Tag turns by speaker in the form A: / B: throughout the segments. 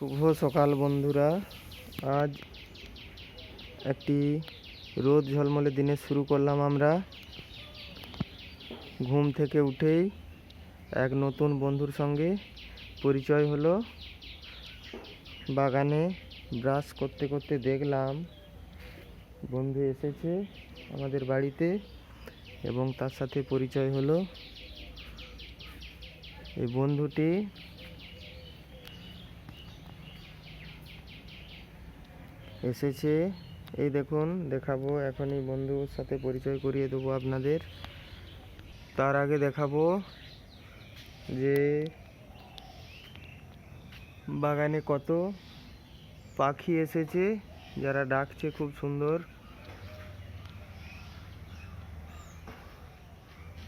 A: শুভ সকাল বন্ধুরা। আজ একটি রোদ ঝলমলে দিনে শুরু করলাম আমরা। ঘুম থেকে উঠেই এক নতুন বন্ধুর সঙ্গে পরিচয় হলো। বাগানে ব্রাশ করতে করতে দেখলাম বন্ধু এসেছে আমাদের বাড়িতে এবং তার সাথে পরিচয় হলো। এই বন্ধুটি এসেছে, এই দেখুন, দেখাবো এখনই। বন্ধুর সাথে পরিচয় করিয়ে দেবো আপনাদের। তার আগে দেখাবো যে বাগানে কত পাখি এসেছে, যারা ডাকছে খুব সুন্দর।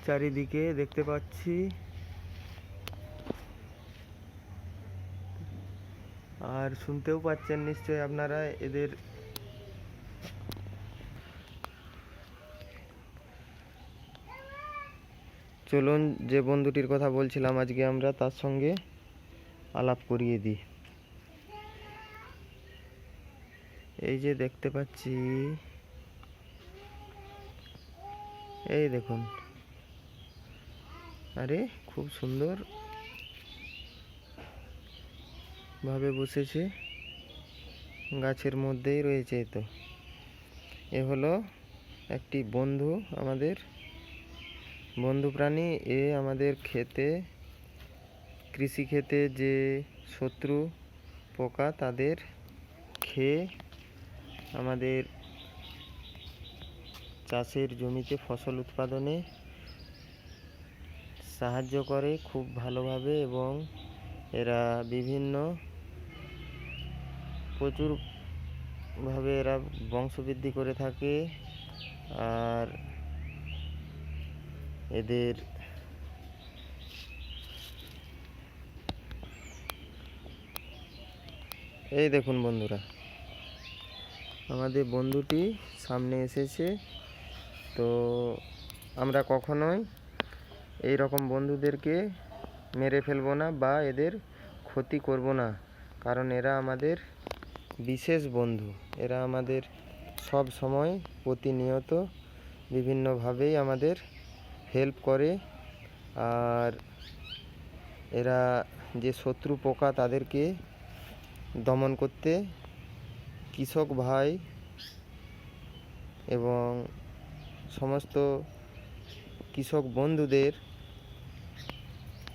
A: চারিদিকে দেখতে পাচ্ছি, আর শুনতেও পাচ্ছেন নিশ্চয়ই আপনারা এদের। চলুন যে বন্ধুটির কথা বলছিলাম আজকে আমরা, তার সঙ্গে আলাপ করিয়ে দিই। এই যে দেখতে পাচ্ছি, এই দেখুন, আরে খুব সুন্দর ভাবে বসেছে, গাছের মধ্যেই রয়েছে। তো এ হলো একটি বন্ধু, আমাদের বন্ধু প্রাণী। এ আমাদের ক্ষেতে, কৃষি ক্ষেতে যে শত্রু পোকা তাদের খেয়ে আমাদের চাষের জমিতে ফসল উৎপাদনে সাহায্য করে খুব ভালোভাবে, এবং এরা প্রচুরভাবে এরা বংশবৃদ্ধি করে থাকে। আর এদের এই দেখুন বন্ধুরা, আমাদের বন্ধুটি সামনে এসেছে। তো আমরা কখনোই এই রকম বন্ধুদেরকে মেরে ফেলবো না বা এদের ক্ষতি করব না, কারণ এরা আমাদের বিশেষ বন্ধু। এরা আমাদের সব সময় প্রতিনিয়ত বিভিন্নভাবেই আমাদের হেল্প করে। আর এরা যে শত্রু পোকা তাদেরকে দমন করতে কৃষক ভাই এবং সমস্ত কৃষক বন্ধুদের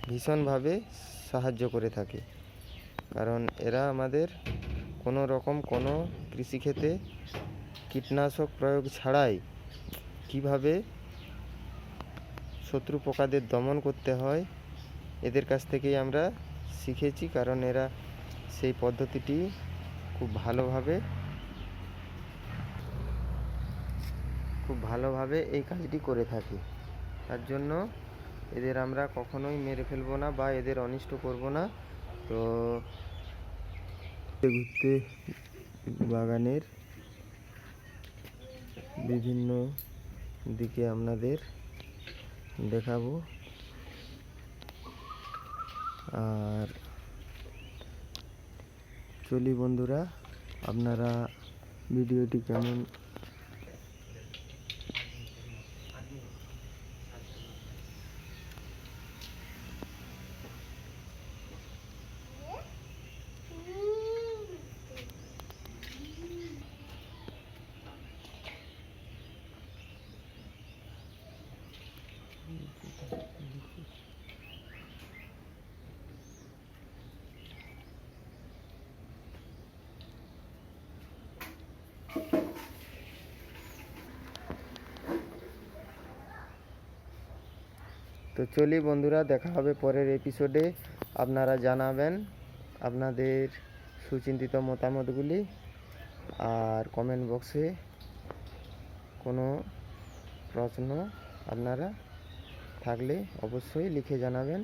A: ভীষণভাবে সাহায্য করে থাকে। কারণ এরা আমাদের কোনো কৃষিক্ষেত্রে কীটনাশক প্রয়োগ ছাড়াই কিভাবে শত্রু পোকাদের দমন করতে হয় এদের কাছ থেকেই আমরা শিখেছি। কারণ এরা সেই পদ্ধতিটি খুব ভালোভাবে এই কাজটি করে থাকে। তার জন্য এদের আমরা কখনোই মেরে ফেলবো না বা এদের অনিষ্ট করব না। তো ঘুরতে বাগানের বিভিন্ন দিকে আপনাদের দেখাবো। আর চলি বন্ধুরা, আপনারা ভিডিওটি কেমন তো চলি বন্ধুরা, দেখা হবে পরের এপিসোডে। আপনারা জানাবেন আপনাদের সুচিন্তিত মতামতগুলি, আর কমেন্ট বক্সে কোনো প্রশ্ন আপনারা থাকলে অবশ্যই লিখে জানাবেন।